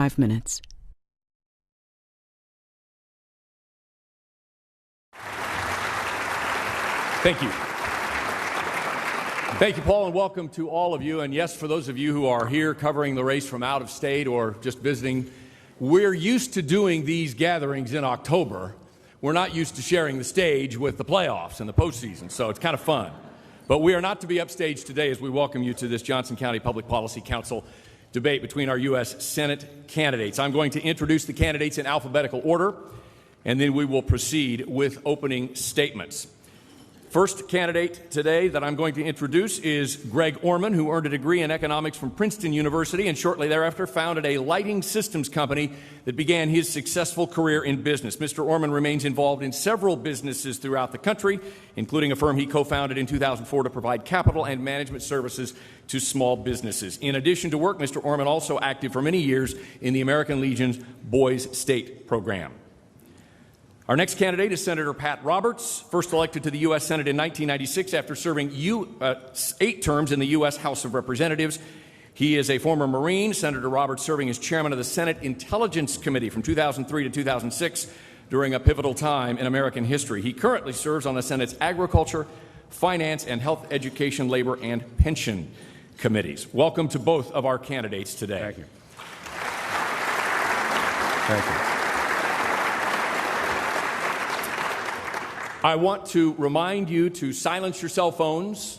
5 minutes. Thank you. Thank you, Paul, and welcome to all of you. And yes, for those of you who are here covering the race from out of state or just visiting, we're used to doing these gatherings in October. We're not used to sharing the stage with the playoffs and the postseason, so it's kind of fun. But we are not to be upstaged today as we welcome you to this Johnson County Public Policy Council debate between our U.S. Senate candidates. I'm going to introduce the candidates in alphabetical order, and then we will proceed with opening statements. First candidate today that I'm going to introduce is Greg Orman, who earned a degree in economics from Princeton University and shortly thereafter founded a lighting systems company that began his successful career in business. Mr. Orman remains involved in several businesses throughout the country, including a firm he co-founded in 2004 to provide capital and management services to small businesses. In addition to work, Mr. Orman also active for many years in the American Legion's Boys State program. Our next candidate is Senator Pat Roberts, first elected to the U.S. Senate in 1996 after serving 8 terms in the U.S. House of Representatives. He is a former Marine. Senator Roberts serving as chairman of the Senate Intelligence Committee from 2003 to 2006 during a pivotal time in American history. He currently serves on the Senate's Agriculture, Finance, and Health, Education, Labor, and Pension committees. Welcome to both of our candidates today. Thank you. Thank you. I want to remind you to silence your cell phones.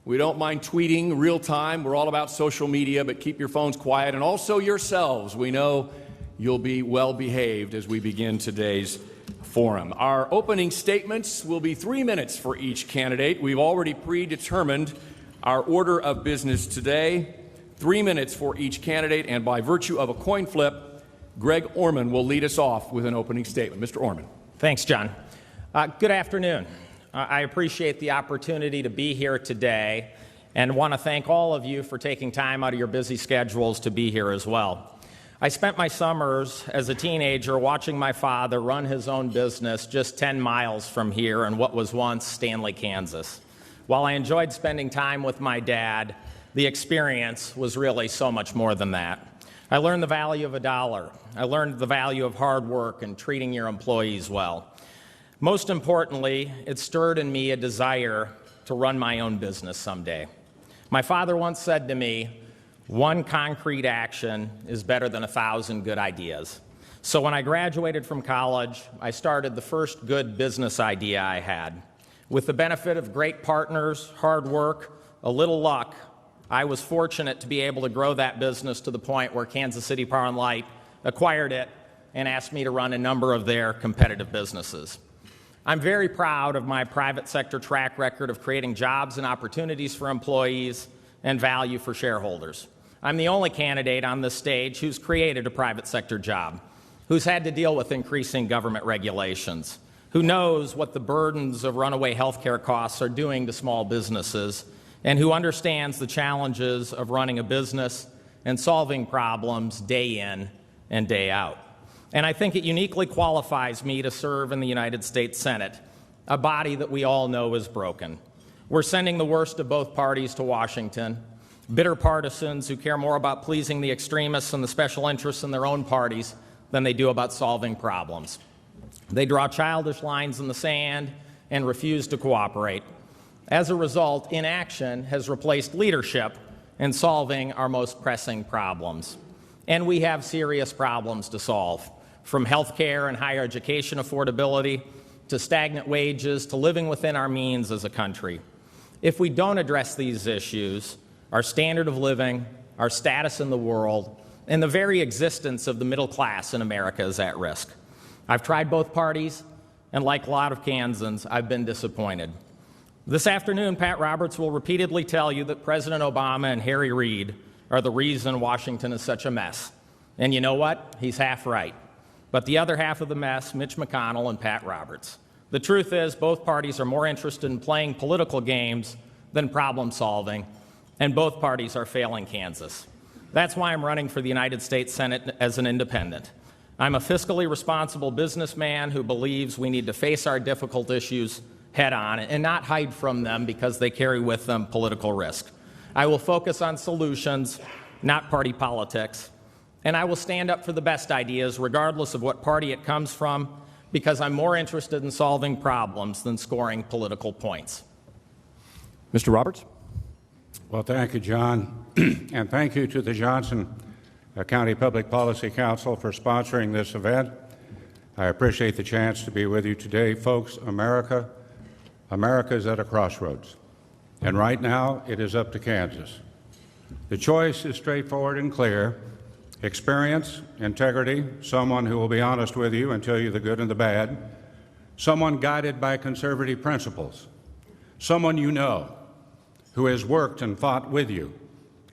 We don't mind tweeting real time. We're all about social media, but keep your phones quiet, and also yourselves. We know you'll be well behaved as we begin today's forum. Our opening statements will be 3 minutes for each candidate. We've already predetermined our order of business today. 3 minutes for each candidate, and by virtue of a coin flip, Greg Orman will lead us off with an opening statement. Mr. Orman. Thanks, John. Good afternoon. I appreciate the opportunity to be here today and want to thank all of you for taking time out of your busy schedules to be here as well. I spent my summers as a teenager watching my father run his own business just 10 miles from here in what was once Stanley, Kansas. While I enjoyed spending time with my dad, the experience was really so much more than that. I learned the value of a dollar. I learned the value of hard work and treating your employees well. Most importantly, it stirred in me a desire to run my own business someday. My father once said to me, "One concrete action is better than 1,000 good ideas." So when I graduated from college, I started the first good business idea I had. With the benefit of great partners, hard work, a little luck, I was fortunate to be able to grow that business to the point where Kansas City Power and Light acquired it and asked me to run a number of their competitive businesses. I'm very proud of my private sector track record of creating jobs and opportunities for employees and value for shareholders. I'm the only candidate on this stage who's created a private sector job, who's had to deal with increasing government regulations, who knows what the burdens of runaway health care costs are doing to small businesses, and who understands the challenges of running a business and solving problems day in and day out. And I think it uniquely qualifies me to serve in the United States Senate, a body that we all know is broken. We're sending the worst of both parties to Washington, bitter partisans who care more about pleasing the extremists and the special interests in their own parties than they do about solving problems. They draw childish lines in the sand and refuse to cooperate. As a result, inaction has replaced leadership in solving our most pressing problems. And we have serious problems to solve, from health care and higher education affordability to stagnant wages to living within our means as a country. If we don't address these issues, our standard of living, our status in the world, and the very existence of the middle class in America is at risk. I've tried both parties, and like a lot of Kansans, I've been disappointed. This afternoon, Pat Roberts will repeatedly tell you that President Obama and Harry Reid are the reason Washington is such a mess. And you know what? He's half right. But the other half of the mess, Mitch McConnell and Pat Roberts. The truth is, both parties are more interested in playing political games than problem solving, and both parties are failing Kansas. That's why I'm running for the United States Senate as an independent. I'm a fiscally responsible businessman who believes we need to face our difficult issues head on and not hide from them because they carry with them political risk. I will focus on solutions, not party politics. And I will stand up for the best ideas, regardless of what party it comes from, because I'm more interested in solving problems than scoring political points. Mr. Roberts? Well, thank you, John, and thank you to the Johnson County Public Policy Council for sponsoring this event. I appreciate the chance to be with you today. Folks, America is at a crossroads, and right now it is up to Kansas. The choice is straightforward and clear. Experience, integrity, someone who will be honest with you and tell you the good and the bad, someone guided by conservative principles, someone you know, who has worked and fought with you,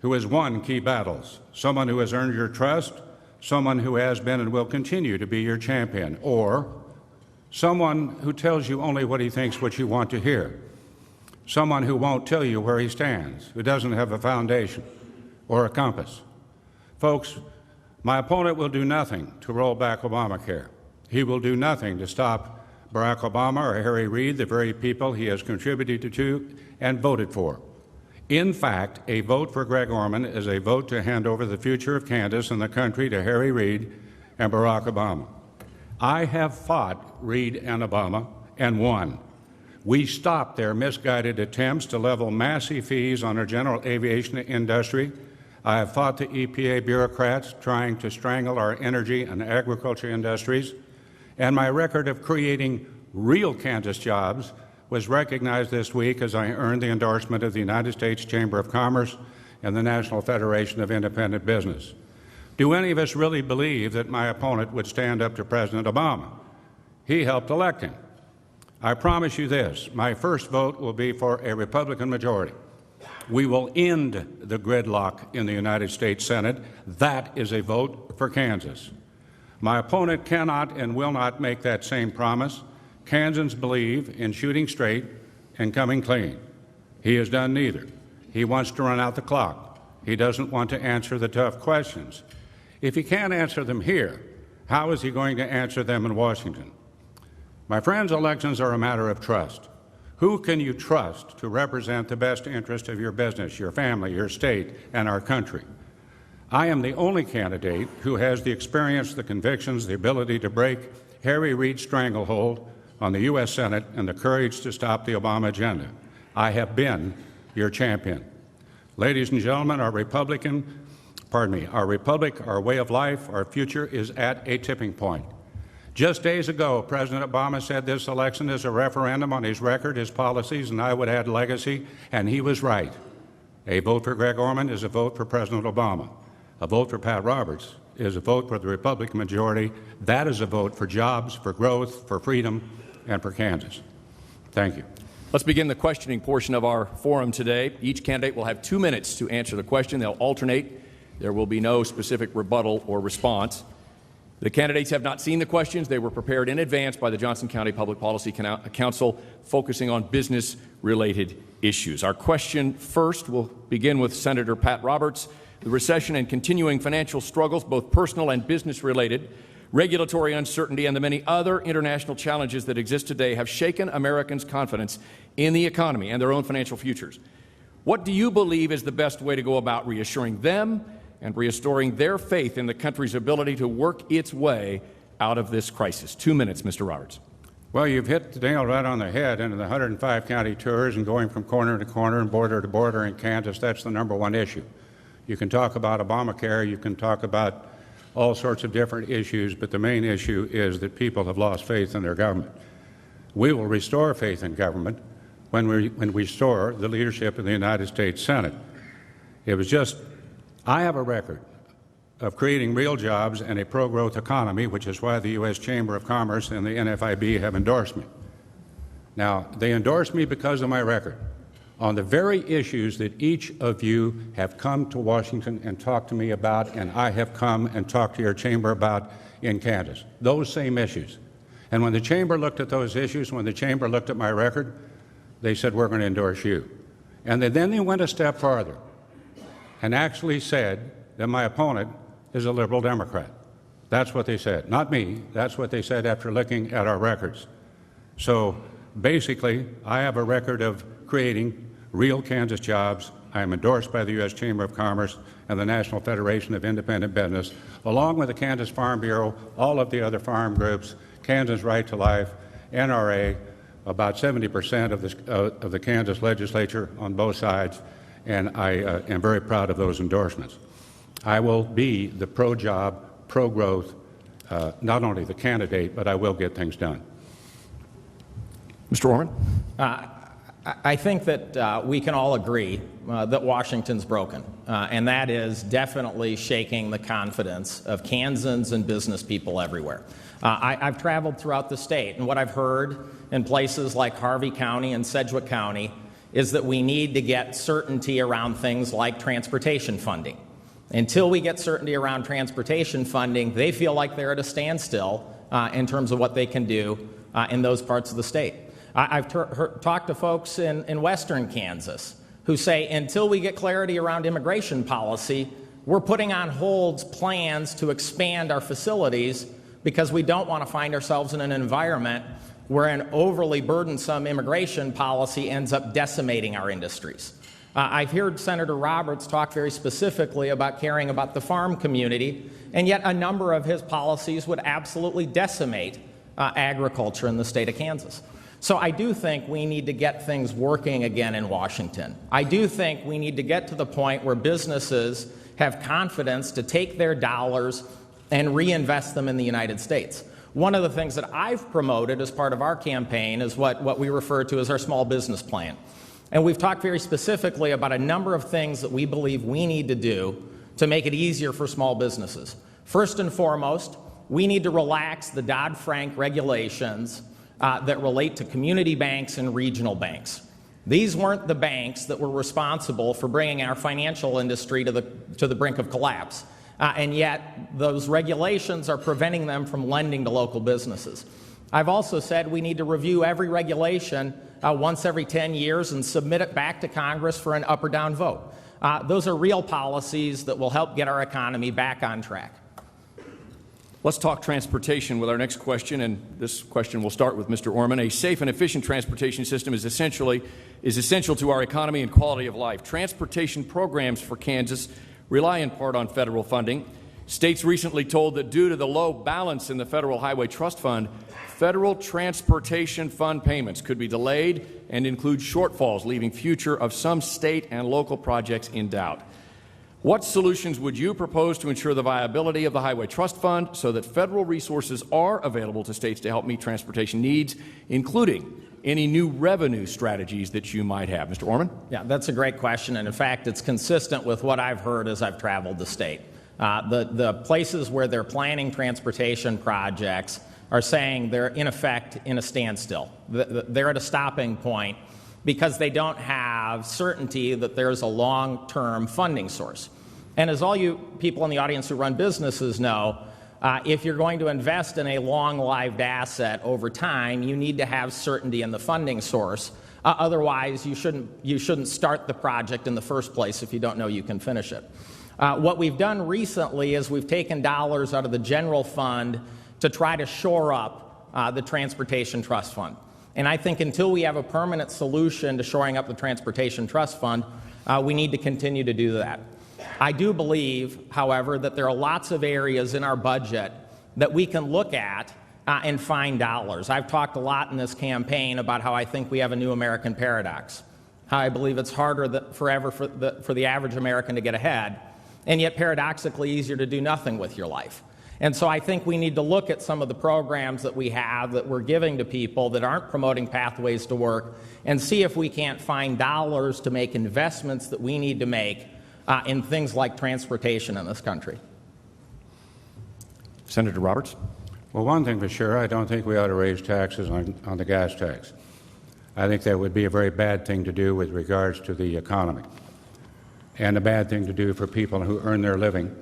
who has won key battles, someone who has earned your trust, someone who has been and will continue to be your champion, or someone who tells you only what he thinks what you want to hear, someone who won't tell you where he stands, who doesn't have a foundation or a compass. Folks, my opponent will do nothing to roll back Obamacare. He will do nothing to stop Barack Obama or Harry Reid, the very people he has contributed to and voted for. In fact, a vote for Greg Orman is a vote to hand over the future of Kansas and the country to Harry Reid and Barack Obama. I have fought Reid and Obama and won. We stopped their misguided attempts to level massive fees on our general aviation industry. I have fought the EPA bureaucrats trying to strangle our energy and agriculture industries, and my record of creating real Kansas jobs was recognized this week as I earned the endorsement of the United States Chamber of Commerce and the National Federation of Independent Business. Do any of us really believe that my opponent would stand up to President Obama? He helped elect him. I promise you this, my first vote will be for a Republican majority. We will end the gridlock in the United States Senate. That is a vote for Kansas. My opponent cannot and will not make that same promise. Kansans believe in shooting straight and coming clean. He has done neither. He wants to run out the clock. He doesn't want to answer the tough questions. If he can't answer them here, how is he going to answer them in Washington? My friends, elections are a matter of trust. Who can you trust to represent the best interest of your business, your family, your state, and our country? I am the only candidate who has the experience, the convictions, the ability to break Harry Reid's stranglehold on the U.S. Senate and the courage to stop the Obama agenda. I have been your champion. Ladies and gentlemen, our republic, our way of life, our future is at a tipping point. Just days ago, President Obama said this election is a referendum on his record, his policies, and I would add legacy, and he was right. A vote for Greg Orman is a vote for President Obama. A vote for Pat Roberts is a vote for the Republican majority. That is a vote for jobs, for growth, for freedom, and for Kansas. Thank you. Let's begin the questioning portion of our forum today. Each candidate will have 2 minutes to answer the question. They'll alternate. There will be no specific rebuttal or response. The candidates have not seen the questions. They were prepared in advance by the Johnson County Public Policy Council, focusing on business-related issues. Our question first will begin with Senator Pat Roberts. The recession and continuing financial struggles, both personal and business-related, regulatory uncertainty, and the many other international challenges that exist today have shaken Americans' confidence in the economy and their own financial futures. What do you believe is the best way to go about reassuring them and restoring their faith in the country's ability to work its way out of this crisis? 2 minutes, Mr. Roberts. Well, you've hit the nail right on the head. In the 105 county tours and going from corner to corner and border to border in Kansas, that's the number one issue. You can talk about Obamacare, you can talk about all sorts of different issues, but the main issue is that people have lost faith in their government. We will restore faith in government when we restore the leadership in the United States Senate. I have a record of creating real jobs and a pro-growth economy, which is why the U.S. Chamber of Commerce and the NFIB have endorsed me. Now, they endorsed me because of my record on the very issues that each of you have come to Washington and talked to me about, and I have come and talked to your chamber about in Kansas, those same issues. And when the chamber looked at those issues, when the chamber looked at my record, they said, we're going to endorse you. And then they went a step farther and actually said that my opponent is a liberal Democrat. That's what they said. Not me. That's what they said after looking at our records. So basically, I have a record of creating real Kansas jobs. I am endorsed by the U.S. Chamber of Commerce and the National Federation of Independent Business, along with the Kansas Farm Bureau, all of the other farm groups, Kansas Right to Life, NRA, about 70% of the Kansas legislature on both sides, and I am very proud of those endorsements. I will be the pro-job, pro-growth, not only the candidate, but I will get things done. Mr. Orman? I think that we can all agree that Washington's broken, and that is definitely shaking the confidence of Kansans and business people everywhere. I've traveled throughout the state, and what I've heard in places like Harvey County and Sedgwick County is that we need to get certainty around things like transportation funding. Until we get certainty around transportation funding, they feel like they're at a standstill in terms of what they can do in those parts of the state. I've talked to folks in western Kansas who say until we get clarity around immigration policy, we're putting on hold plans to expand our facilities because we don't want to find ourselves in an environment where an overly burdensome immigration policy ends up decimating our industries. I've heard Senator Roberts talk very specifically about caring about the farm community, and yet a number of his policies would absolutely decimate agriculture in the state of Kansas. So I do think we need to get things working again in Washington. I do think we need to get to the point where businesses have confidence to take their dollars and reinvest them in the United States. One of the things that I've promoted as part of our campaign is what we refer to as our small business plan. And we've talked very specifically about a number of things that we believe we need to do to make it easier for small businesses. First and foremost, we need to relax the Dodd-Frank regulations that relate to community banks and regional banks. These weren't the banks that were responsible for bringing our financial industry to the brink of collapse. And yet those regulations are preventing them from lending to local businesses. I've also said we need to review every regulation once every 10 years and submit it back to Congress for an up or down vote. Those are real policies that will help get our economy back on track. Let's talk transportation with our next question, and this question will start with Mr. Orman. A safe and efficient transportation system is essential to our economy and quality of life. Transportation programs for Kansas rely in part on federal funding. States recently told that due to the low balance in the Federal Highway Trust Fund, federal transportation fund payments could be delayed and include shortfalls, leaving future of some state and local projects in doubt. What solutions would you propose to ensure the viability of the Highway Trust Fund so that federal resources are available to states to help meet transportation needs, including any new revenue strategies that you might have? Mr. Orman? Yeah, that's a great question, and in fact, it's consistent with what I've heard as I've traveled the state. The places where they're planning transportation projects are saying they're, in effect, in a standstill. They're at a stopping point because they don't have certainty that there's a long-term funding source. And as all you people in the audience who run businesses know, if you're going to invest in a long-lived asset over time, you need to have certainty in the funding source. Otherwise, you shouldn't start the project in the first place if you don't know you can finish it. What we've done recently is we've taken dollars out of the general fund to try to shore up the Transportation Trust Fund. And I think until we have a permanent solution to shoring up the Transportation Trust Fund, we need to continue to do that. I do believe, however, that there are lots of areas in our budget that we can look at and find dollars. I've talked a lot in this campaign about how I think we have a new American paradox, how I believe it's harder forever for the average American to get ahead, and yet paradoxically easier to do nothing with your life. And so I think we need to look at some of the programs that we have that we're giving to people that aren't promoting pathways to work and see if we can't find dollars to make investments that we need to make in things like transportation in this country. Senator Roberts? Well, one thing for sure, I don't think we ought to raise taxes on the gas tax. I think that would be a very bad thing to do with regards to the economy, and a bad thing to do for people who earn their living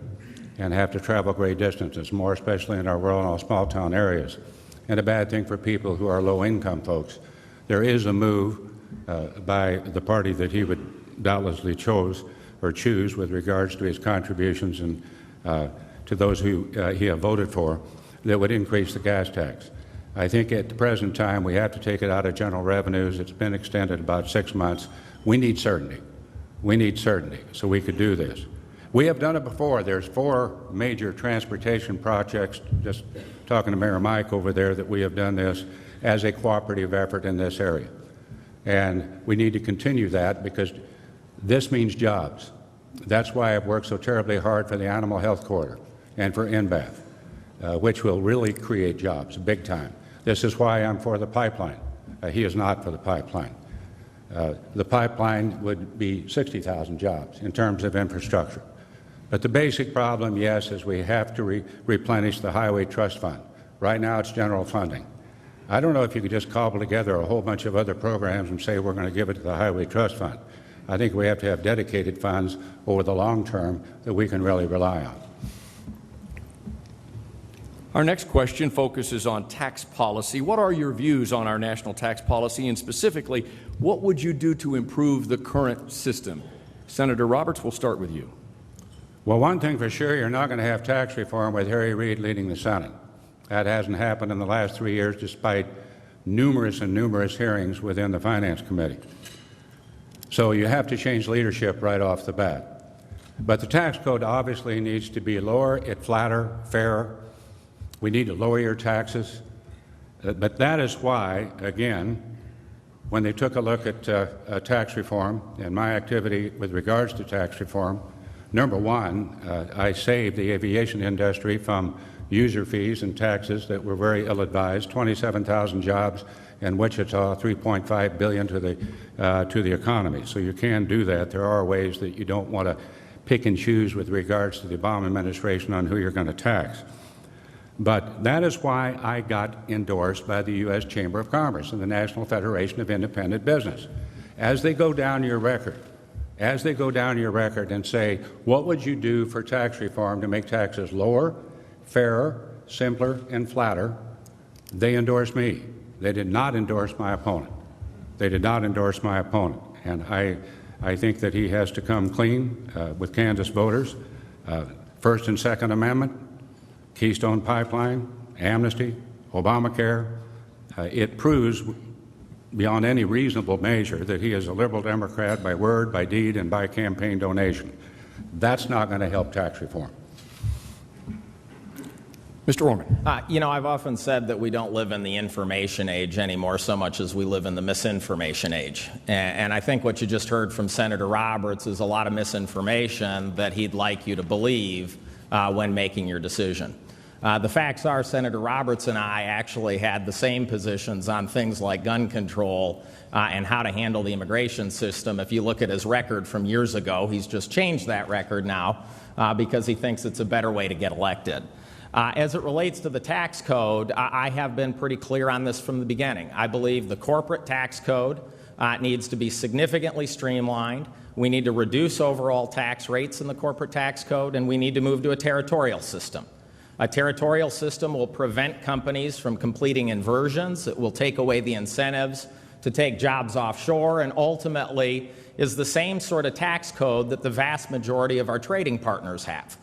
and have to travel great distances, more especially in our rural and small-town areas, and a bad thing for people who are low-income folks. There is a move by the party that he would doubtlessly choose with regards to his contributions and to those who he have voted for that would increase the gas tax. I think at the present time we have to take it out of general revenues. It's been extended about 6 months. We need certainty. We need certainty so we could do this. We have done it before. There's 4 major transportation projects, just talking to Mayor Mike over there, that we have done this as a cooperative effort in this area. And we need to continue that because this means jobs. That's why I've worked so terribly hard for the Animal Health Corridor and for NBAF, which will really create jobs big time. This is why I'm for the pipeline. He is not for the pipeline. The pipeline would be 60,000 jobs in terms of infrastructure. But the basic problem, yes, is we have to replenish the Highway Trust Fund. Right now it's general funding. I don't know if you could just cobble together a whole bunch of other programs and say we're going to give it to the Highway Trust Fund. I think we have to have dedicated funds over the long term that we can really rely on. Our next question focuses on tax policy. What are your views on our national tax policy, and specifically, what would you do to improve the current system? Senator Roberts, we'll start with you. Well, one thing for sure, you're not going to have tax reform with Harry Reid leading the Senate. That hasn't happened in the last 3 years, despite numerous hearings within the Finance Committee. So you have to change leadership right off the bat. But the tax code obviously needs to be lower, flatter, fairer. We need to lower your taxes. But that is why, again, when they took a look at tax reform and my activity with regards to tax reform, number one, I saved the aviation industry from user fees and taxes that were very ill-advised, 27,000 jobs in Wichita, $3.5 billion to the economy. So you can do that. There are ways that you don't want to pick and choose with regards to the Obama administration on who you're going to tax. But that is why I got endorsed by the U.S. Chamber of Commerce and the National Federation of Independent Business. As they go down your record, and say, what would you do for tax reform to make taxes lower, fairer, simpler, and flatter, they endorsed me. They did not endorse my opponent. And I think that he has to come clean with Kansas voters. First and Second Amendment, Keystone Pipeline, amnesty, Obamacare. It proves beyond any reasonable measure that he is a liberal Democrat by word, by deed, and by campaign donation. That's not going to help tax reform. Mr. Orman. I've often said that we don't live in the information age anymore so much as we live in the misinformation age. And I think what you just heard from Senator Roberts is a lot of misinformation that he'd like you to believe when making your decision. The facts are Senator Roberts and I actually had the same positions on things like gun control and how to handle the immigration system. If you look at his record from years ago, he's just changed that record now because he thinks it's a better way to get elected. As it relates to the tax code, I have been pretty clear on this from the beginning. I believe the corporate tax code needs to be significantly streamlined. We need to reduce overall tax rates in the corporate tax code, and we need to move to a territorial system. A territorial system will prevent companies from completing inversions. It will take away the incentives to take jobs offshore, and ultimately is the same sort of tax code that the vast majority of our trading partners have.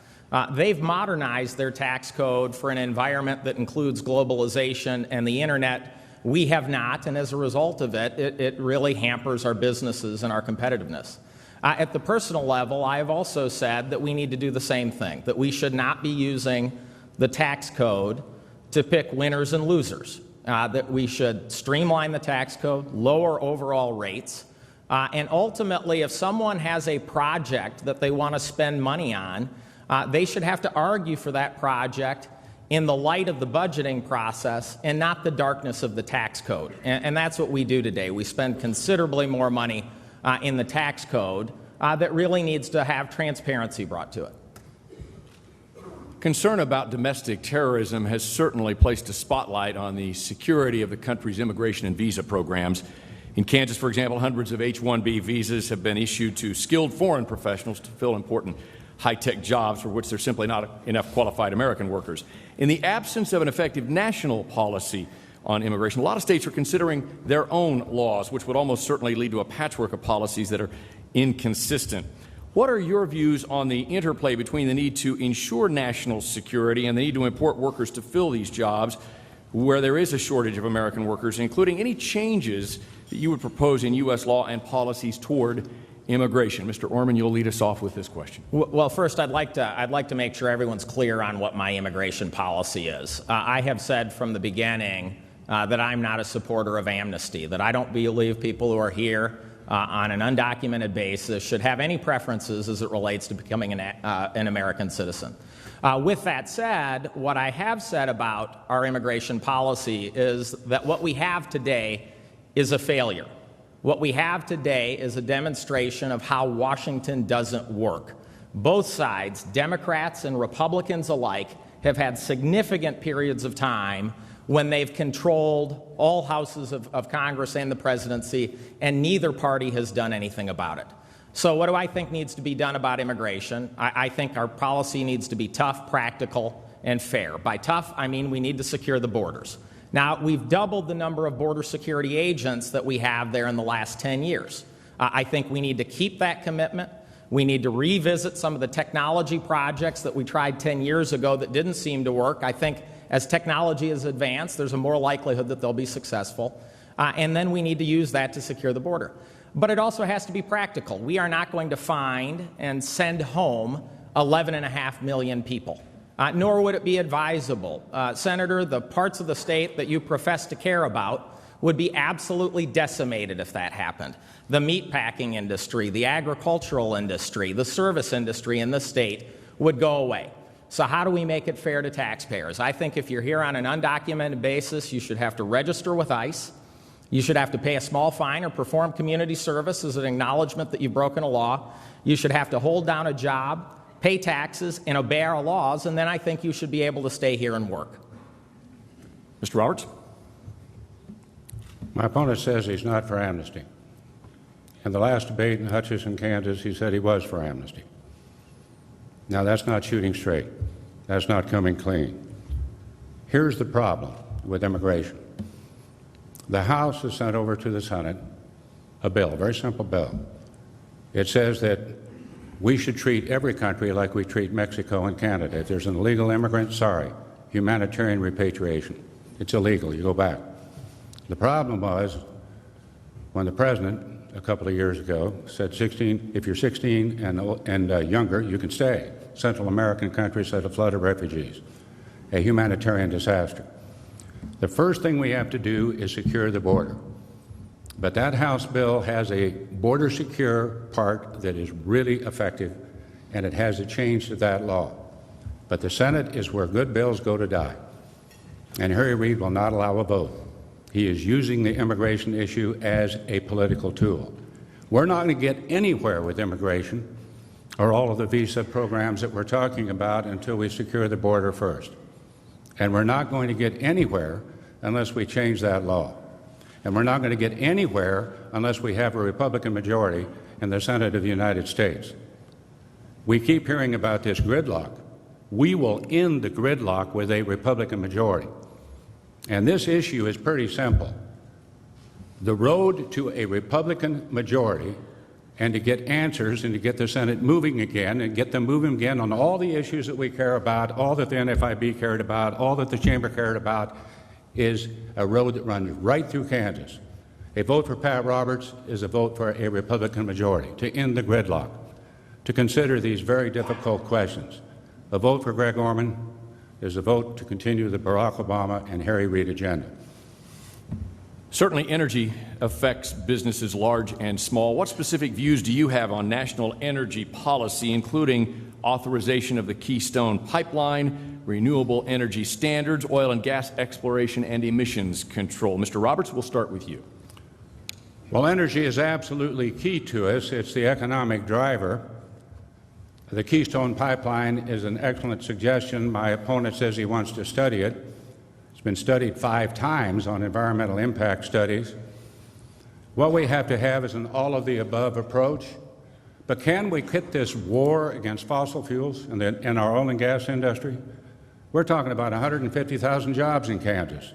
They've modernized their tax code for an environment that includes globalization and the internet. We have not, and as a result of it, it really hampers our businesses and our competitiveness. At the personal level, I have also said that we need to do the same thing, that we should not be using the tax code to pick winners and losers, that we should streamline the tax code, lower overall rates, and ultimately, if someone has a project that they want to spend money on, they should have to argue for that project in the light of the budgeting process and not the darkness of the tax code. And that's what we do today. We spend considerably more money in the tax code that really needs to have transparency brought to it. Concern about domestic terrorism has certainly placed a spotlight on the security of the country's immigration and visa programs. In Kansas, for example, hundreds of H-1B visas have been issued to skilled foreign professionals to fill important high-tech jobs for which there's simply not enough qualified American workers. In the absence of an effective national policy on immigration, a lot of states are considering their own laws, which would almost certainly lead to a patchwork of policies that are inconsistent. What are your views on the interplay between the need to ensure national security and the need to import workers to fill these jobs where there is a shortage of American workers, including any changes that you would propose in U.S. law and policies toward immigration. Mr. Orman, you'll lead us off with this question. Well, first, I'd like to make sure everyone's clear on what my immigration policy is. I have said from the beginning that I'm not a supporter of amnesty, that I don't believe people who are here on an undocumented basis should have any preferences as it relates to becoming an American citizen. With that said, what I have said about our immigration policy is that what we have today is a failure. What we have today is a demonstration of how Washington doesn't work. Both sides, Democrats and Republicans alike, have had significant periods of time when they've controlled all houses of Congress and the presidency, and neither party has done anything about it. So what do I think needs to be done about immigration? I think our policy needs to be tough, practical, and fair. By tough, I mean we need to secure the borders. Now, we've doubled the number of border security agents that we have there in the last 10 years. I think we need to keep that commitment. We need to revisit some of the technology projects that we tried 10 years ago that didn't seem to work. I think as technology has advanced, there's a more likelihood that they'll be successful. And then we need to use that to secure the border. But it also has to be practical. We are not going to find and send home 11.5 million people. Nor would it be advisable. Senator, the parts of the state that you profess to care about would be absolutely decimated if that happened. The meatpacking industry, the agricultural industry, the service industry in this state would go away. So how do we make it fair to taxpayers? I think if you're here on an undocumented basis, you should have to register with ICE. You should have to pay a small fine or perform community service as an acknowledgement that you've broken a law. You should have to hold down a job, pay taxes, and obey our laws, and then I think you should be able to stay here and work. Mr. Roberts? My opponent says he's not for amnesty. In the last debate in Hutchinson, Kansas, he said he was for amnesty. Now, that's not shooting straight. That's not coming clean. Here's the problem with immigration. The House has sent over to the Senate a bill, a very simple bill. It says that we should treat every country like we treat Mexico and Canada. If there's an illegal immigrant, sorry, humanitarian repatriation. It's illegal. You go back. The problem was when the president, a couple of years ago, said if you're 16 and younger, you can stay. Central American countries had a flood of refugees, a humanitarian disaster. The first thing we have to do is secure the border. But that House bill has a border secure part that is really effective, and it has a change to that law. But the Senate is where good bills go to die. And Harry Reid will not allow a vote. He is using the immigration issue as a political tool. We're not going to get anywhere with immigration or all of the visa programs that we're talking about until we secure the border first. And we're not going to get anywhere unless we change that law. And we're not going to get anywhere unless we have a Republican majority in the Senate of the United States. We keep hearing about this gridlock. We will end the gridlock with a Republican majority. And this issue is pretty simple. The road to a Republican majority and to get answers and to get the Senate moving again and get them moving again on all the issues that we care about, all that the NFIB cared about, all that the Chamber cared about, is a road that runs right through Kansas. A vote for Pat Roberts is a vote for a Republican majority to end the gridlock, to consider these very difficult questions. A vote for Greg Orman is a vote to continue the Barack Obama and Harry Reid agenda. Certainly, energy affects businesses large and small. What specific views do you have on national energy policy, including authorization of the Keystone Pipeline, renewable energy standards, oil and gas exploration, and emissions control? Mr. Roberts, we'll start with you. Well, energy is absolutely key to us. It's the economic driver. The Keystone Pipeline is an excellent suggestion. My opponent says he wants to study it. It's been studied 5 times on environmental impact studies. What we have to have is an all-of-the-above approach. But can we quit this war against fossil fuels in our oil and gas industry? We're talking about 150,000 jobs in Kansas.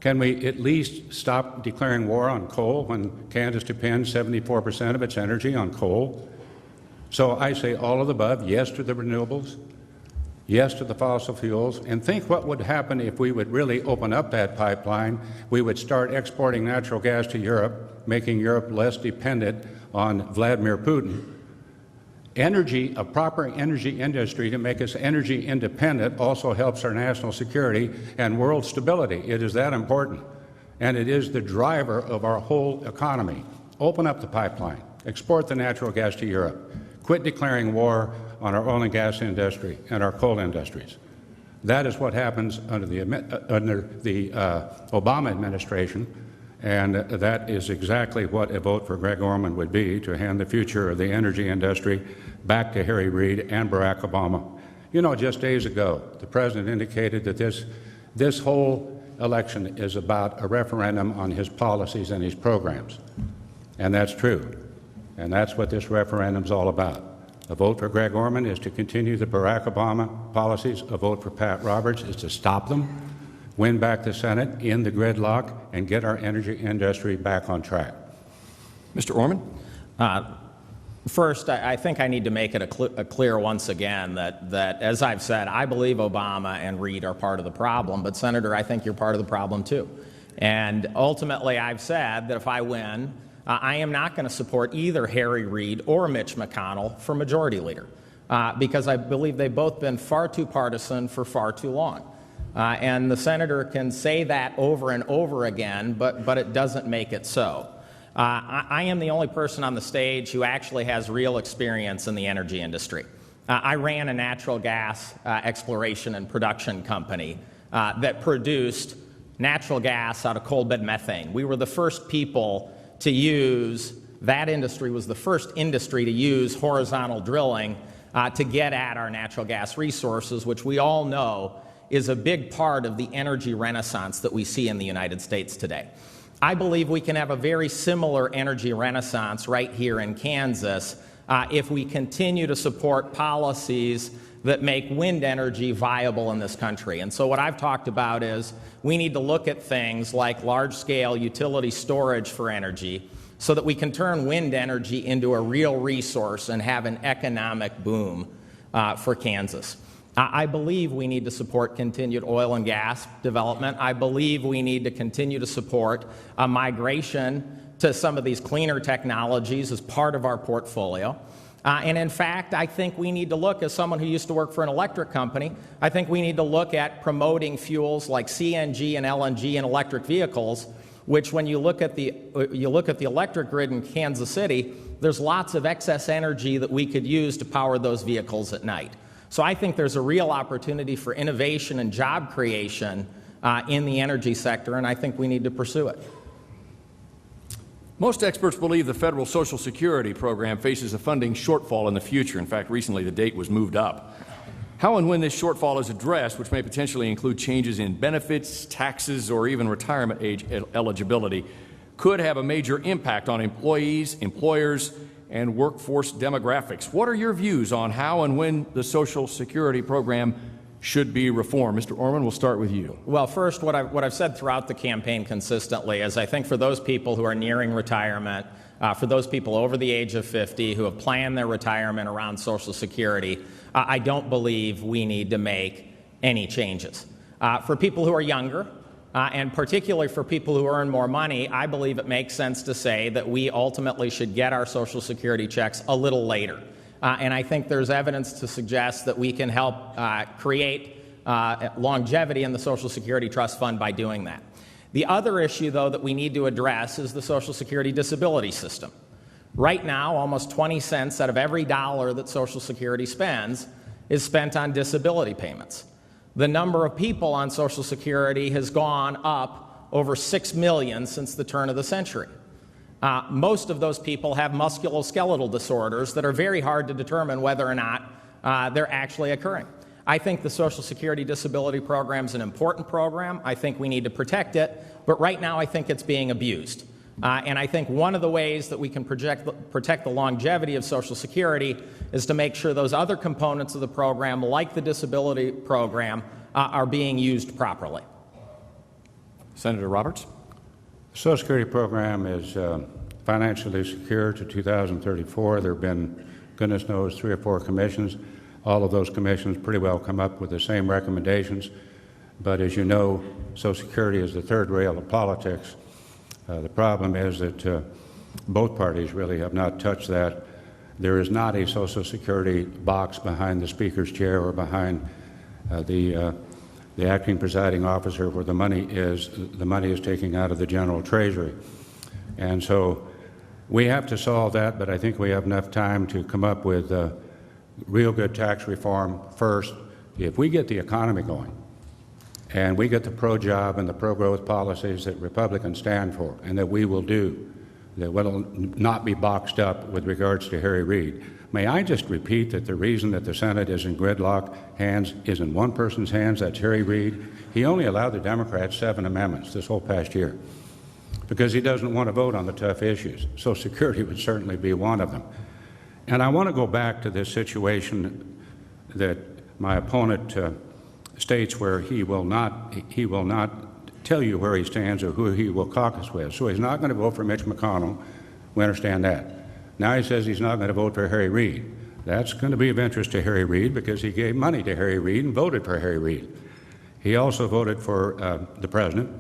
Can we at least stop declaring war on coal when Kansas depends 74% of its energy on coal? So I say all of the above, yes to the renewables, Yes to the fossil fuels, and think what would happen if we would really open up that pipeline. We would start exporting natural gas to Europe, making Europe less dependent on Vladimir Putin. Energy, a proper energy industry to make us energy independent also helps our national security and world stability. It is that important, and it is the driver of our whole economy. Open up the pipeline, export the natural gas to Europe, quit declaring war on our oil and gas industry and our coal industries. That is what happens under the Obama administration, and that is exactly what a vote for Greg Orman would be, to hand the future of the energy industry back to Harry Reid and Barack Obama. You know, just days ago, the President indicated that this whole election is about a referendum on his policies and his programs. And that's true. And that's what this referendum's all about. A vote for Greg Orman is to continue the Barack Obama policies. A vote for Pat Roberts is to stop them, win back the Senate, end the gridlock, and get our energy industry back on track. Mr. Orman? First, I think I need to make it clear once again that, as I've said, I believe Obama and Reid are part of the problem, but Senator, I think you're part of the problem too. And ultimately, I've said that if I win, I am not going to support either Harry Reid or Mitch McConnell for majority leader, because I believe they've both been far too partisan for far too long. And the senator can say that over and over again, but it doesn't make it so. I am the only person on the stage who actually has real experience in the energy industry. I ran a natural gas exploration and production company that produced natural gas out of coal bed methane. We were the first people to use, that industry was the first industry to use horizontal drilling to get at our natural gas resources, which we all know is a big part of the energy renaissance that we see in the United States today. I believe we can have a very similar energy renaissance right here in Kansas if we continue to support policies that make wind energy viable in this country. And so what I've talked about is we need to look at things like large-scale utility storage for energy so that we can turn wind energy into a real resource and have an economic boom for Kansas. I believe we need to support continued oil and gas development. I believe we need to continue to support a migration to some of these cleaner technologies as part of our portfolio. And in fact, I think we need to look, as someone who used to work for an electric company, I think we need to look at promoting fuels like CNG and LNG in electric vehicles, which when you look at the electric grid in Kansas City, there's lots of excess energy that we could use to power those vehicles at night. So I think there's a real opportunity for innovation and job creation in the energy sector, and I think we need to pursue it. Most experts believe the federal Social Security program faces a funding shortfall in the future. In fact, recently the date was moved up. How and when this shortfall is addressed, which may potentially include changes in benefits, taxes, or even retirement age eligibility, could have a major impact on employees, employers, and workforce demographics. What are your views on how and when the Social Security program should be reformed? Mr. Orman, we'll start with you. Well, first, what I've said throughout the campaign consistently is I think for those people who are nearing retirement, for those people over the age of 50 who have planned their retirement around Social Security, I don't believe we need to make any changes. For people who are younger, and particularly for people who earn more money, I believe it makes sense to say that we ultimately should get our Social Security checks a little later. And I think there's evidence to suggest that we can help create longevity in the Social Security Trust Fund by doing that. The other issue, though, that we need to address is the Social Security disability system. Right now, almost 20 cents out of every dollar that Social Security spends is spent on disability payments. The number of people on Social Security has gone up over 6 million since the turn of the century. Most of those people have musculoskeletal disorders that are very hard to determine whether or not they're actually occurring. I think the Social Security Disability Program is an important program. I think we need to protect it, but right now I think it's being abused. And I think one of the ways that we can protect the longevity of Social Security is to make sure those other components of the program, like the disability program, are being used properly. Senator Roberts. The Social Security program is financially secure to 2034. There have been, goodness knows, 3 or 4 commissions. all of those commissions pretty well come up with the same recommendations. But as you know, Social Security is the third rail of politics. The problem is that both parties really have not touched that. There is not a Social Security box behind the Speaker's chair or behind the acting presiding officer where the money is. The money is taken out of the General Treasury. And so we have to solve that, but I think we have enough time to come up with real good tax reform first. If we get the economy going, and we get the pro-job and the pro-growth policies that Republicans stand for and that we will do, that will not be boxed up with regards to Harry Reid. May I just repeat that the reason that the Senate is in gridlock hands is in one person's hands, that's Harry Reid. He only allowed the Democrats 7 amendments this whole past year because he doesn't want to vote on the tough issues. Social Security would certainly be one of them. And I want to go back to this situation that my opponent states where he will not tell you where he stands or who he will caucus with. So he's not going to vote for Mitch McConnell. We understand that. Now he says he's not going to vote for Harry Reid. That's going to be of interest to Harry Reid because he gave money to Harry Reid and voted for Harry Reid. He also voted for the president.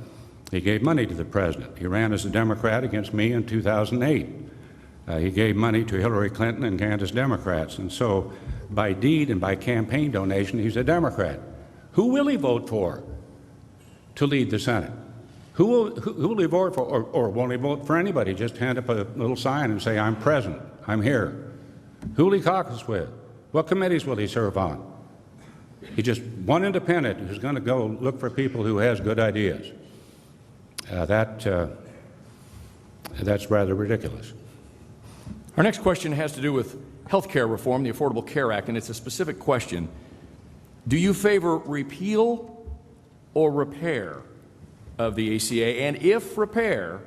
He gave money to the president. He ran as a Democrat against me in 2008. He gave money to Hillary Clinton and Kansas Democrats. And so by deed and by campaign donation, he's a Democrat. Who will he vote for to lead the Senate? Who will he vote for? Or won't he vote for anybody? Just hand up a little sign and say, I'm present, I'm here. Who will he caucus with? What committees will he serve on? He's just one independent who's going to go look for people who has good ideas. That's rather ridiculous. Our next question has to do with health care reform, the Affordable Care Act, and it's a specific question. Do you favor repeal or repair of the ACA? And if repair,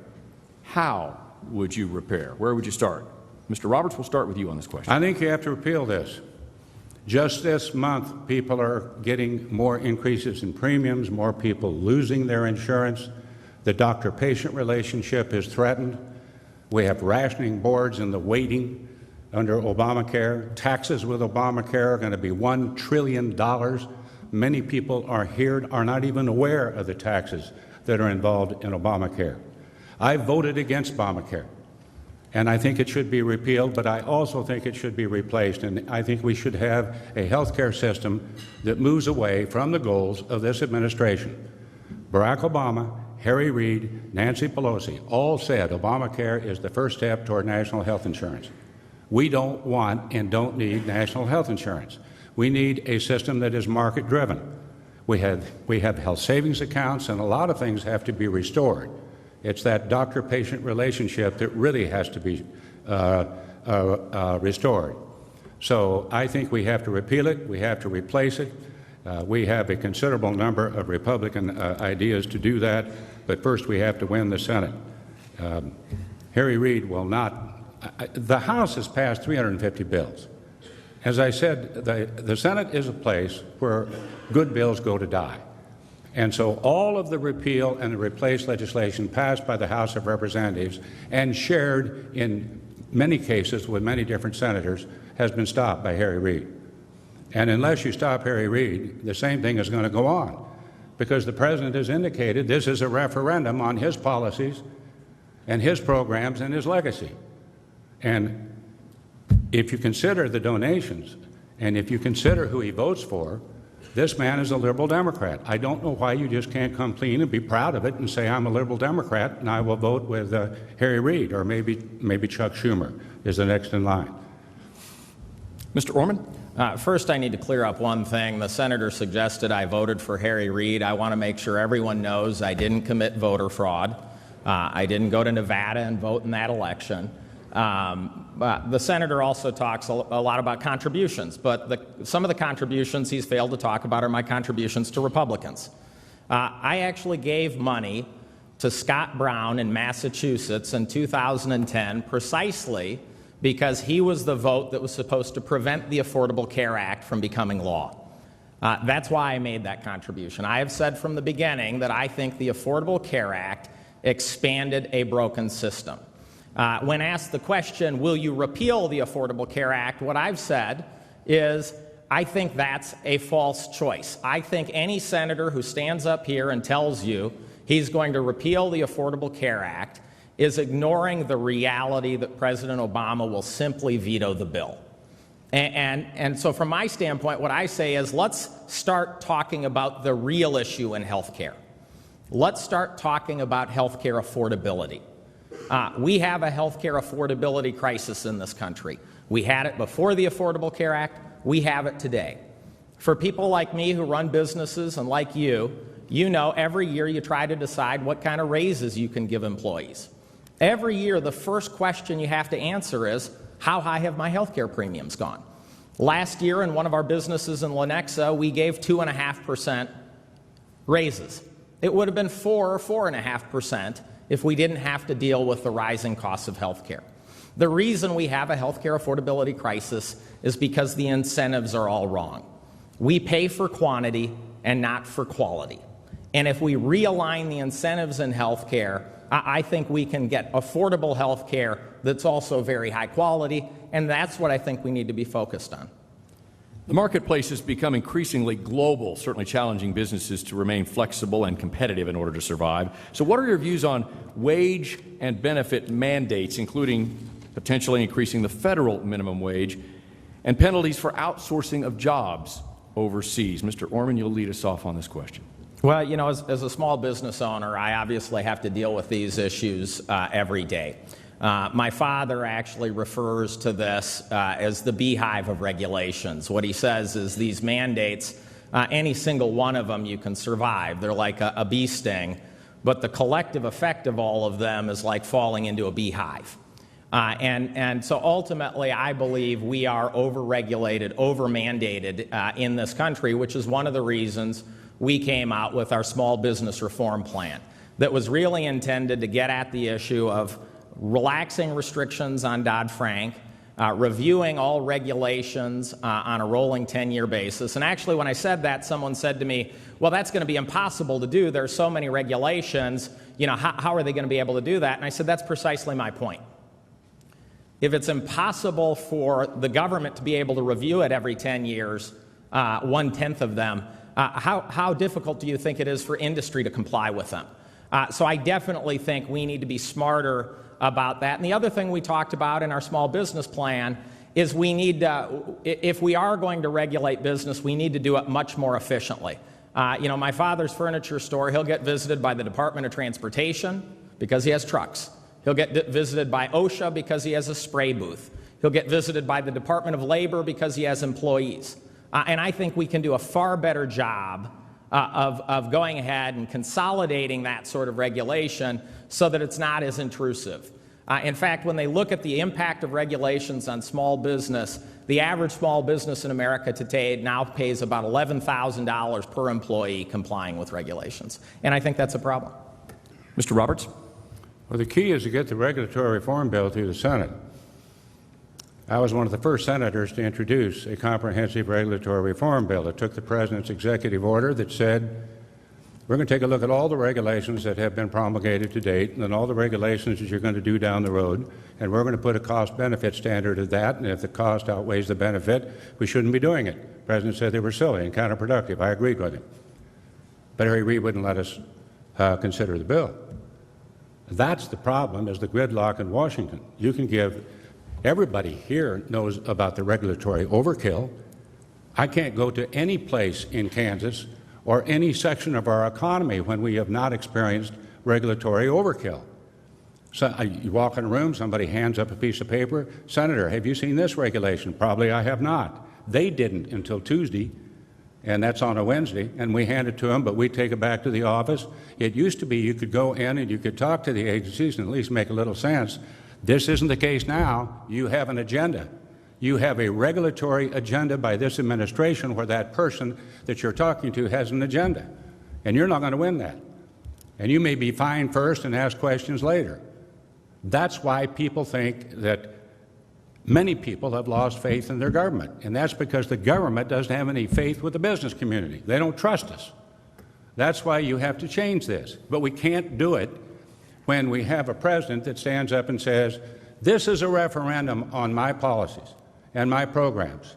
how would you repair? Where would you start? Mr. Roberts, we'll start with you on this question. I think you have to repeal this. Just this month, people are getting more increases in premiums, more people losing their insurance. The doctor-patient relationship is threatened. We have rationing boards in the waiting under Obamacare. Taxes with Obamacare are going to be $1 trillion. Many people are not even aware of the taxes that are involved in Obamacare. I voted against Obamacare, and I think it should be repealed, but I also think it should be replaced, and I think we should have a health care system that moves away from the goals of this administration. Barack Obama, Harry Reid, Nancy Pelosi all said Obamacare is the first step toward national health insurance. We don't want and don't need national health insurance. We need a system that is market-driven. We have health savings accounts, and a lot of things have to be restored. It's that doctor-patient relationship that really has to be restored. So I think we have to repeal it. We have to replace it. We have a considerable number of Republican ideas to do that, but first we have to win the Senate. Harry Reid will not. The House has passed 350 bills. As I said, the Senate is a place where good bills go to die. And so all of the repeal and the replace legislation passed by the House of Representatives and shared in many cases with many different senators has been stopped by Harry Reid. And unless you stop Harry Reid, the same thing is going to go on, because the President has indicated this is a referendum on his policies and his programs and his legacy. And if you consider the donations and if you consider who he votes for, this man is a liberal Democrat. I don't know why you just can't come clean and be proud of it and say, I'm a liberal Democrat and I will vote with Harry Reid, or maybe Chuck Schumer is the next in line. Mr. Orman? First, I need to clear up one thing. The senator suggested I voted for Harry Reid. I want to make sure everyone knows I didn't commit voter fraud. I didn't go to Nevada and vote in that election. The senator also talks a lot about contributions, but some of the contributions he's failed to talk about are my contributions to Republicans. I actually gave money to Scott Brown in Massachusetts in 2010 precisely because he was the vote that was supposed to prevent the Affordable Care Act from becoming law. That's why I made that contribution. I have said from the beginning that I think the Affordable Care Act expanded a broken system. When asked the question, will you repeal the Affordable Care Act, what I've said is I think that's a false choice. I think any senator who stands up here and tells you he's going to repeal the Affordable Care Act is ignoring the reality that President Obama will simply veto the bill. And so from my standpoint, what I say is let's start talking about the real issue in health care. Let's start talking about health care affordability. We have a health care affordability crisis in this country. We had it before the Affordable Care Act. We have it today. For people like me who run businesses and like you know every year you try to decide what kind of raises you can give employees. Every year the first question you have to answer is, how high have my health care premiums gone? Last year in one of our businesses in Lenexa, we gave 2.5% raises. It would have been 4 or 4.5% if we didn't have to deal with the rising costs of health care. The reason we have a health care affordability crisis is because the incentives are all wrong. We pay for quantity and not for quality. And if we realign the incentives in health care, I think we can get affordable health care that's also very high quality, and that's what I think we need to be focused on. The marketplace has become increasingly global, certainly challenging businesses to remain flexible and competitive in order to survive. So what are your views on wage and benefit mandates, including potentially increasing the federal minimum wage and penalties for outsourcing of jobs overseas? Mr. Orman, you'll lead us off on this question. Well, you know, as a small business owner, I obviously have to deal with these issues every day. My father actually refers to this as the beehive of regulations. What he says is these mandates, any single one of them you can survive. They're like a bee sting, but the collective effect of all of them is like falling into a beehive. And so ultimately, I believe we are over-regulated, over-mandated in this country, which is one of the reasons we came out with our small business reform plan that was really intended to get at the issue of relaxing restrictions on Dodd-Frank, reviewing all regulations on a rolling 10-year basis. And actually, when I said that, someone said to me, well, that's going to be impossible to do. There's so many regulations. You know, how are they going to be able to do that? And I said, that's precisely my point. If it's impossible for the government to be able to review it every 10 years, 1/10 of them, how difficult do you think it is for industry to comply with them? So I definitely think we need to be smarter about that. And the other thing we talked about in our small business plan is we need, if we are going to regulate business, we need to do it much more efficiently. You know, my father's furniture store, he'll get visited by the Department of Transportation because he has trucks. He'll get visited by OSHA because he has a spray booth. He'll get visited by the Department of Labor because he has employees. And I think we can do a far better job of going ahead and consolidating that sort of regulation so that it's not as intrusive. In fact, when they look at the impact of regulations on small business, the average small business in America today now pays about $11,000 per employee complying with regulations. And I think that's a problem. Mr. Roberts? Well, the key is to get the regulatory reform bill through the Senate. I was one of the first senators to introduce a comprehensive regulatory reform bill. It took the President's executive order that said, we're going to take a look at all the regulations that have been promulgated to date and then all the regulations that you're going to do down the road, and we're going to put a cost-benefit standard of that, and if the cost outweighs the benefit, we shouldn't be doing it. The President said they were silly and counterproductive. I agreed with him. But Harry Reid wouldn't let us consider the bill. That's the problem, is the gridlock in Washington. You can give, everybody here knows about the regulatory overkill. I can't go to any place in Kansas or any section of our economy when we have not experienced regulatory overkill. So you walk in a room, somebody hands up a piece of paper, Senator, have you seen this regulation? Probably I have not. They didn't until Tuesday, and that's on a Wednesday, and we hand it to them, but we take it back to the office. It used to be you could go in and you could talk to the agencies and at least make a little sense. This isn't the case now. You have an agenda. You have a regulatory agenda by this administration where that person that you're talking to has an agenda, and you're not going to win that. And you may be fined first and ask questions later. That's why people think that many people have lost faith in their government, and that's because the government doesn't have any faith with the business community. They don't trust us. That's why you have to change this. But we can't do it when we have a president that stands up and says, this is a referendum on my policies and my programs.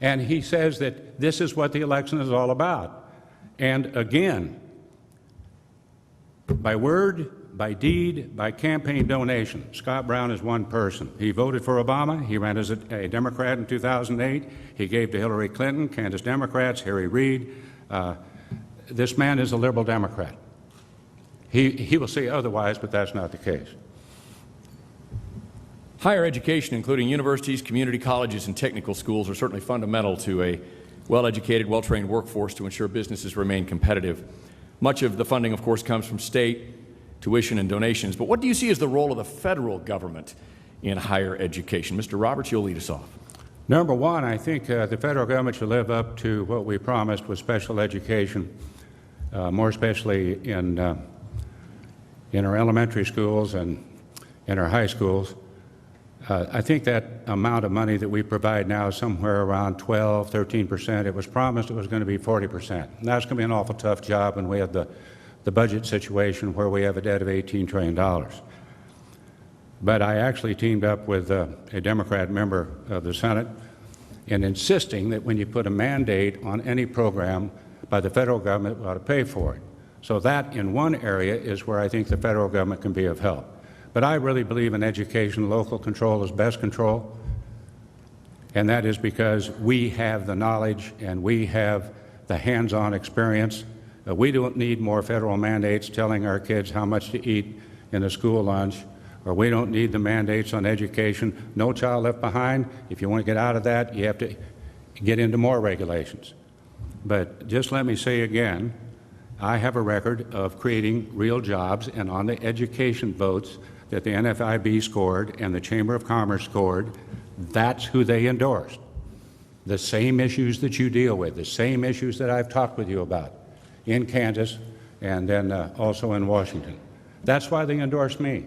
And he says that this is what the election is all about. And again, by word, by deed, by campaign donation, Scott Brown is one person. He voted for Obama. He ran as a Democrat in 2008. He gave to Hillary Clinton, Kansas Democrats, Harry Reid. This man is a liberal Democrat. He will say otherwise, but that's not the case. Higher education, including universities, community colleges, and technical schools, are certainly fundamental to a well-educated, well-trained workforce to ensure businesses remain competitive. Much of the funding, of course, comes from state tuition and donations. But what do you see as the role of the federal government in higher education? Mr. Roberts, you'll lead us off. Number one, I think the federal government should live up to what we promised with special education, more especially in our elementary schools and in our high schools. I think that amount of money that we provide now is somewhere around 12, 13%. It was promised it was going to be 40%. And that's going to be an awful tough job when we have the budget situation where we have a debt of $18 trillion. But I actually teamed up with a Democrat member of the Senate in insisting that when you put a mandate on any program by the federal government, we ought to pay for it. So that in one area is where I think the federal government can be of help. But I really believe in education, local control is best control, and that is because we have the knowledge and we have the hands-on experience. We don't need more federal mandates telling our kids how much to eat in a school lunch, or we don't need the mandates on education. No child left behind. If you want to get out of that, you have to get into more regulations. But just let me say again, I have a record of creating real jobs, and on the education votes that the NFIB scored and the Chamber of Commerce scored, that's who they endorsed. The same issues that you deal with, the same issues that I've talked with you about in Kansas and then also in Washington. That's why they endorsed me.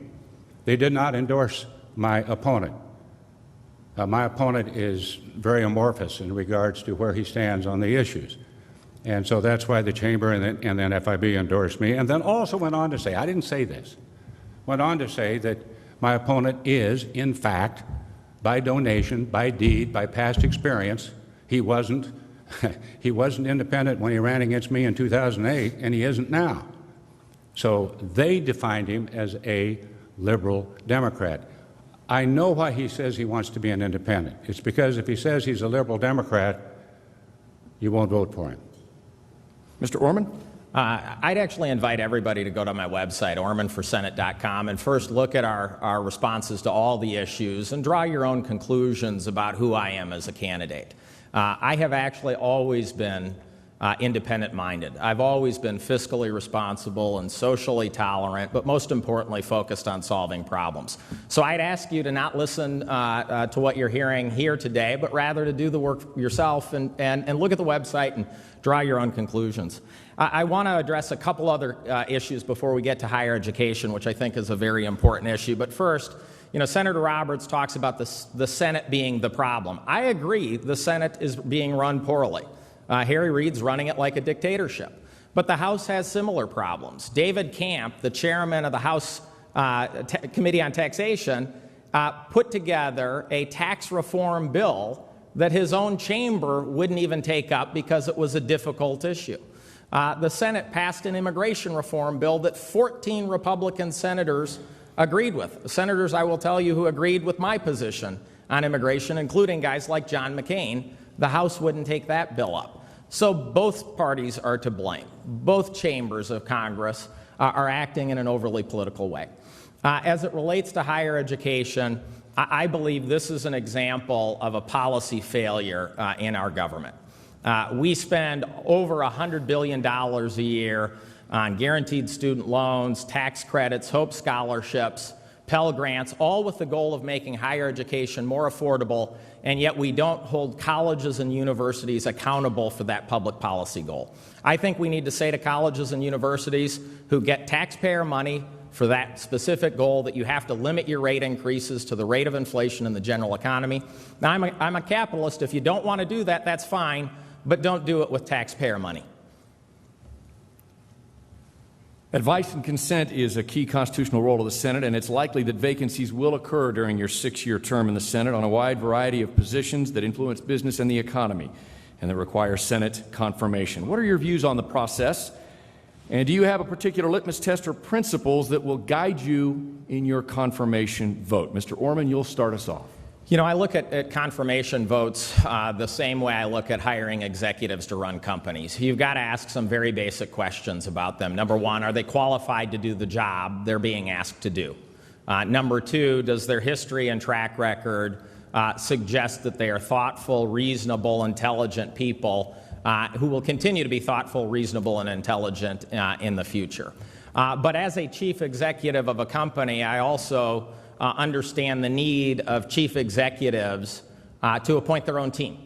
They did not endorse my opponent. My opponent is very amorphous in regards to where he stands on the issues. And so that's why the Chamber and the NFIB endorsed me, and then also went on to say, I didn't say this, went on to say that my opponent is, in fact, by donation, by deed, by past experience, he wasn't independent when he ran against me in 2008, and he isn't now. So they defined him as a liberal Democrat. I know why he says he wants to be an independent. It's because if he says he's a liberal Democrat, you won't vote for him. Mr. Orman? I'd actually invite everybody to go to my website, ormanforsenate.com, and first look at our responses to all the issues and draw your own conclusions about who I am as a candidate. I have actually always been independent-minded. I've always been fiscally responsible and socially tolerant, but most importantly focused on solving problems. So I'd ask you to not listen to what you're hearing here today, but rather to do the work yourself and look at the website and draw your own conclusions. I want to address a couple other issues before we get to higher education, which I think is a very important issue. But first, Senator Roberts talks about the Senate being the problem. I agree the Senate is being run poorly. Harry Reid's running it like a dictatorship. But the House has similar problems. David Camp, the chairman of the House Committee on Taxation, put together a tax reform bill that his own chamber wouldn't even take up because it was a difficult issue. The Senate passed an immigration reform bill that 14 Republican senators agreed with. Senators, I will tell you, who agreed with my position on immigration, including guys like John McCain. The House wouldn't take that bill up. So both parties are to blame. Both chambers of Congress are acting in an overly political way. As it relates to higher education, I believe this is an example of a policy failure in our government. We spend over $100 billion a year on guaranteed student loans, tax credits, Hope scholarships, Pell Grants, all with the goal of making higher education more affordable, and yet we don't hold colleges and universities accountable for that public policy goal. I think we need to say to colleges and universities who get taxpayer money for that specific goal that you have to limit your rate increases to the rate of inflation in the general economy. Now, I'm a capitalist. If you don't want to do that, that's fine, but don't do it with taxpayer money. Advice and consent is a key constitutional role of the Senate, and it's likely that vacancies will occur during your 6-year term in the Senate on a wide variety of positions that influence business and the economy and that require Senate confirmation. What are your views on the process? And do you have a particular litmus test or principles that will guide you in your confirmation vote? Mr. Orman, you'll start us off. You know, I look at confirmation votes the same way I look at hiring executives to run companies. You've got to ask some very basic questions about them. Number one, are they qualified to do the job they're being asked to do? Number two, does their history and track record suggest that they are thoughtful, reasonable, intelligent people who will continue to be thoughtful, reasonable, and intelligent in the future? But as a chief executive of a company, I also understand the need of chief executives to appoint their own team.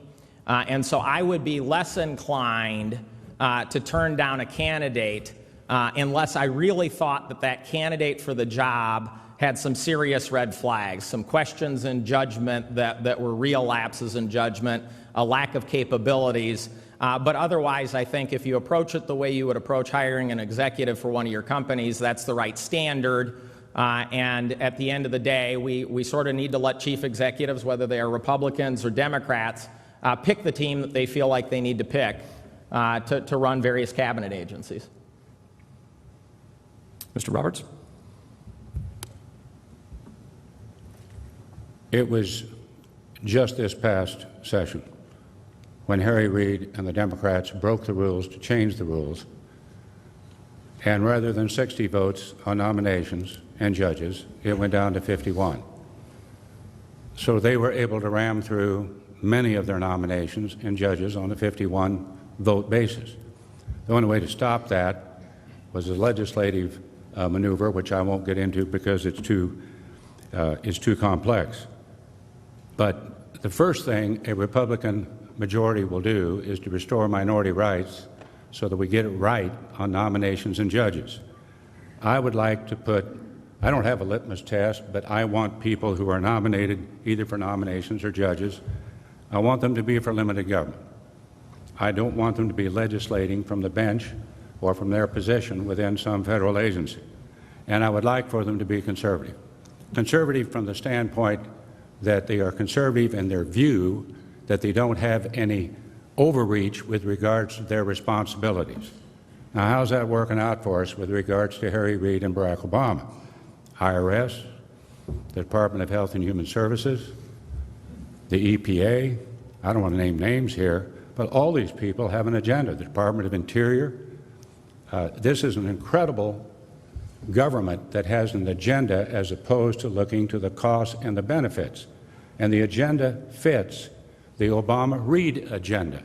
And so I would be less inclined to turn down a candidate unless I really thought that that candidate for the job had some serious red flags, some questions in judgment that were real lapses in judgment, a lack of capabilities. But otherwise, I think if you approach it the way you would approach hiring an executive for one of your companies, that's the right standard. And at the end of the day, we sort of need to let chief executives, whether they are Republicans or Democrats, pick the team that they feel like they need to pick to run various cabinet agencies. Mr. Roberts? It was just this past session when Harry Reid and the Democrats broke the rules to change the rules, and rather than 60 votes on nominations and judges, it went down to 51. So they were able to ram through many of their nominations and judges on a 51-vote basis. The only way to stop that was a legislative maneuver, which I won't get into because it's too complex. But the first thing a Republican majority will do is to restore minority rights so that we get it right on nominations and judges. I would like to put, I don't have a litmus test, but I want people who are nominated either for nominations or judges, I want them to be for limited government. I don't want them to be legislating from the bench or from their position within some federal agency. And I would like for them to be conservative. Conservative from the standpoint that they are conservative in their view that they don't have any overreach with regards to their responsibilities. Now, how's that working out for us with regards to Harry Reid and Barack Obama? IRS, the Department of Health and Human Services, the EPA, I don't want to name names here, but all these people have an agenda. The Department of Interior. This is an incredible government that has an agenda as opposed to looking to the costs and the benefits. And the agenda fits the Obama-Reid agenda.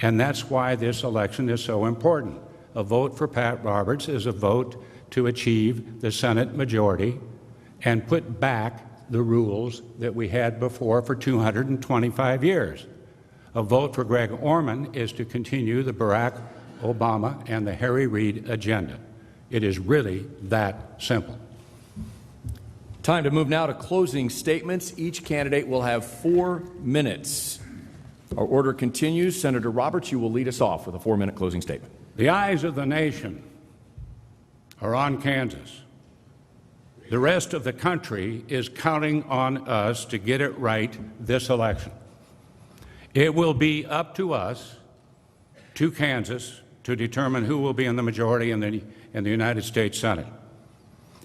And that's why this election is so important. A vote for Pat Roberts is a vote to achieve the Senate majority and put back the rules that we had before for 225 years. A vote for Greg Orman is to continue the Barack Obama and the Harry Reid agenda. It is really that simple. Time to move now to closing statements. Each candidate will have 4 minutes. Our order continues. Senator Roberts, you will lead us off with a 4-minute closing statement. The eyes of the nation are on Kansas. The rest of the country is counting on us to get it right this election. It will be up to us, to Kansas, to determine who will be in the majority in the United States Senate.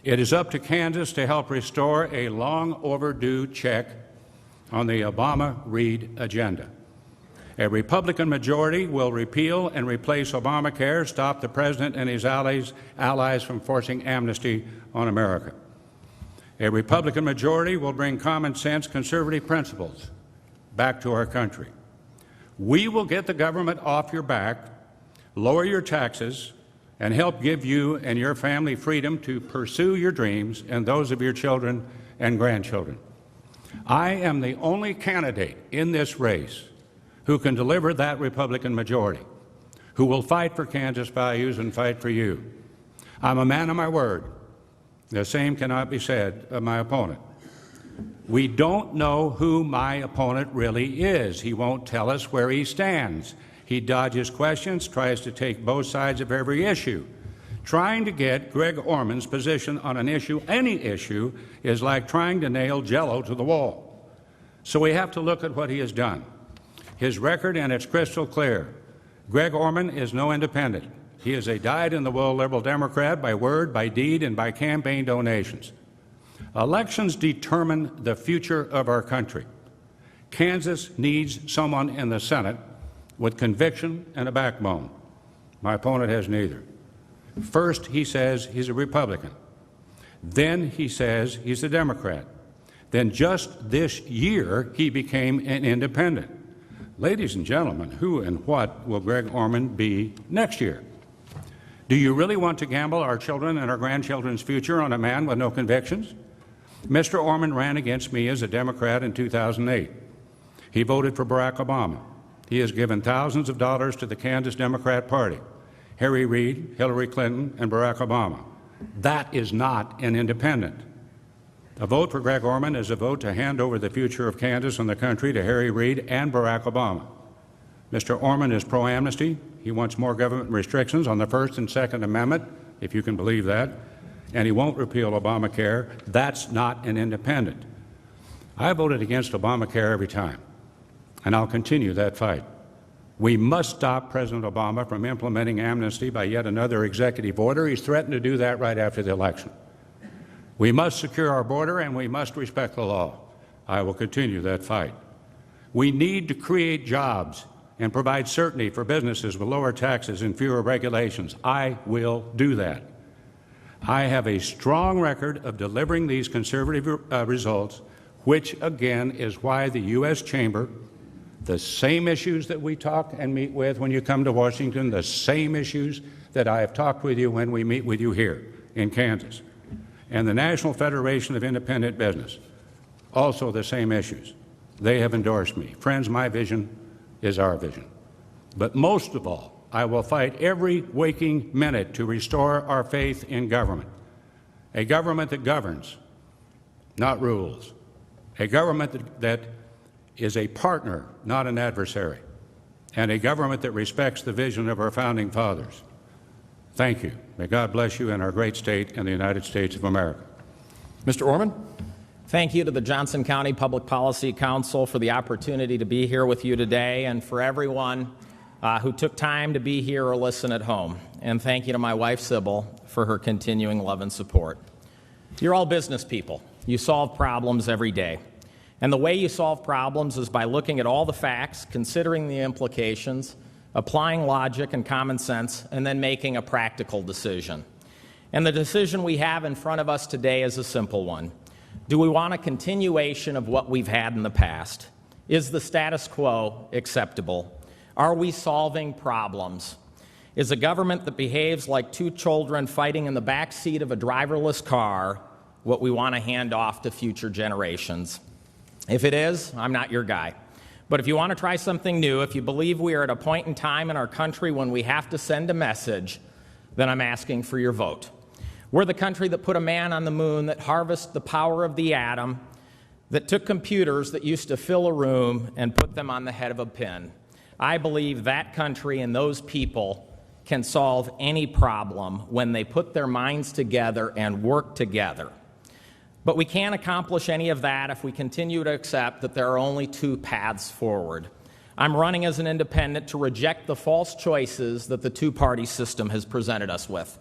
It is up to Kansas to help restore a long overdue check on the Obama-Reid agenda. A Republican majority will repeal and replace Obamacare, stop the President and his allies from forcing amnesty on America. A Republican majority will bring common sense, conservative principles back to our country. We will get the government off your back, lower your taxes, and help give you and your family freedom to pursue your dreams and those of your children and grandchildren. I am the only candidate in this race who can deliver that Republican majority, who will fight for Kansas values and fight for you. I'm a man of my word. The same cannot be said of my opponent. We don't know who my opponent really is. He won't tell us where he stands. He dodges questions, tries to take both sides of every issue. Trying to get Greg Orman's position on an issue, any issue, is like trying to nail Jell-O to the wall. So we have to look at what he has done. His record, and it's crystal clear. Greg Orman is no independent. He is a dyed-in-the-wool liberal Democrat by word, by deed, and by campaign donations. Elections determine the future of our country. Kansas needs someone in the Senate with conviction and a backbone. My opponent has neither. First, he says he's a Republican. Then he says he's a Democrat. Then just this year, he became an independent. Ladies and gentlemen, who and what will Greg Orman be next year? Do you really want to gamble our children and our grandchildren's future on a man with no convictions? Mr. Orman ran against me as a Democrat in 2008. He voted for Barack Obama. He has given thousands of dollars to the Kansas Democrat Party, Harry Reid, Hillary Clinton, and Barack Obama. That is not an independent. A vote for Greg Orman is a vote to hand over the future of Kansas and the country to Harry Reid and Barack Obama. Mr. Orman is pro-amnesty. He wants more government restrictions on the First and Second Amendment, if you can believe that, and he won't repeal Obamacare. That's not an independent. I voted against Obamacare every time, and I'll continue that fight. We must stop President Obama from implementing amnesty by yet another executive order. He's threatened to do that right after the election. We must secure our border, and we must respect the law. I will continue that fight. We need to create jobs and provide certainty for businesses with lower taxes and fewer regulations. I will do that. I have a strong record of delivering these conservative results, which, again, is why the U.S. Chamber, the same issues that we talk and meet with when you come to Washington, the same issues that I have talked with you when we meet with you here in Kansas, and the National Federation of Independent Business, also the same issues. They have endorsed me. Friends, my vision is our vision. But most of all, I will fight every waking minute to restore our faith in government, a government that governs, not rules, a government that is a partner, not an adversary, and a government that respects the vision of our founding fathers. Thank you. May God bless you and our great state and the United States of America. Mr. Orman? Thank you to the Johnson County Public Policy Council for the opportunity to be here with you today, and for everyone who took time to be here or listen at home. And thank you to my wife, Sybil, for her continuing love and support. You're all business people. You solve problems every day. And the way you solve problems is by looking at all the facts, considering the implications, applying logic and common sense, and then making a practical decision. And the decision we have in front of us today is a simple one. Do we want a continuation of what we've had in the past? Is the status quo acceptable? Are we solving problems? Is a government that behaves like two children fighting in the back seat of a driverless car what we want to hand off to future generations? If it is, I'm not your guy. But if you want to try something new, if you believe we are at a point in time in our country when we have to send a message, then I'm asking for your vote. We're the country that put a man on the moon, that harvested the power of the atom, that took computers that used to fill a room and put them on the head of a pin. I believe that country and those people can solve any problem when they put their minds together and work together. But we can't accomplish any of that if we continue to accept that there are only two paths forward. I'm running as an independent to reject the false choices that the two-party system has presented us with.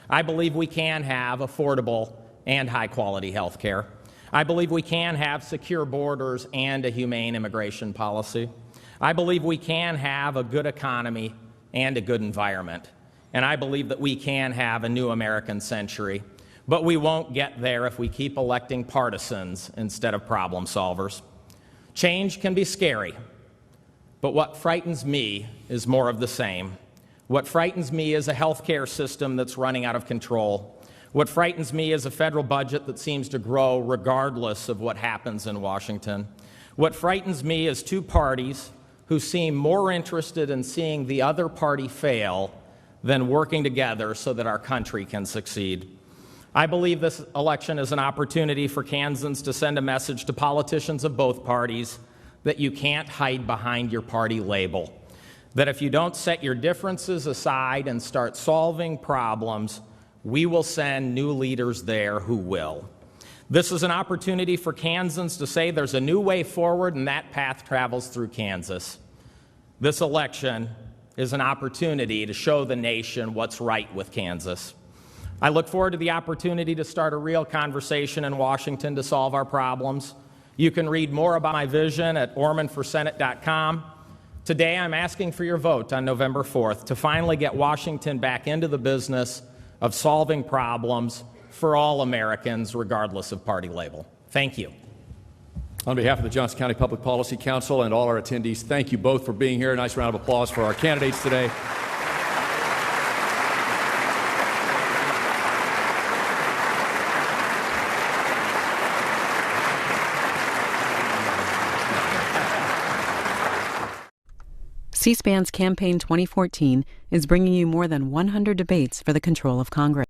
I believe we can have affordable and high-quality health care. I believe we can have secure borders and a humane immigration policy. I believe we can have a good economy and a good environment. And I believe that we can have a new American century. But we won't get there if we keep electing partisans instead of problem solvers. Change can be scary, but what frightens me is more of the same. What frightens me is a health care system that's running out of control. What frightens me is a federal budget that seems to grow regardless of what happens in Washington. What frightens me is two parties who seem more interested in seeing the other party fail than working together so that our country can succeed. I believe this election is an opportunity for Kansans to send a message to politicians of both parties that you can't hide behind your party label, that if you don't set your differences aside and start solving problems, we will send new leaders there who will. This is an opportunity for Kansans to say there's a new way forward, and that path travels through Kansas. This election is an opportunity to show the nation what's right with Kansas. I look forward to the opportunity to start a real conversation in Washington to solve our problems. You can read more about my vision at ormanforsenate.com. Today, I'm asking for your vote on November 4th to finally get Washington back into the business of solving problems for all Americans, regardless of party label. Thank you. On behalf of the Johnson County Public Policy Council and all our attendees, thank you both for being here. A nice round of applause for our candidates today. C-SPAN's Campaign 2014 is bringing you more than 100 debates for the control of Congress.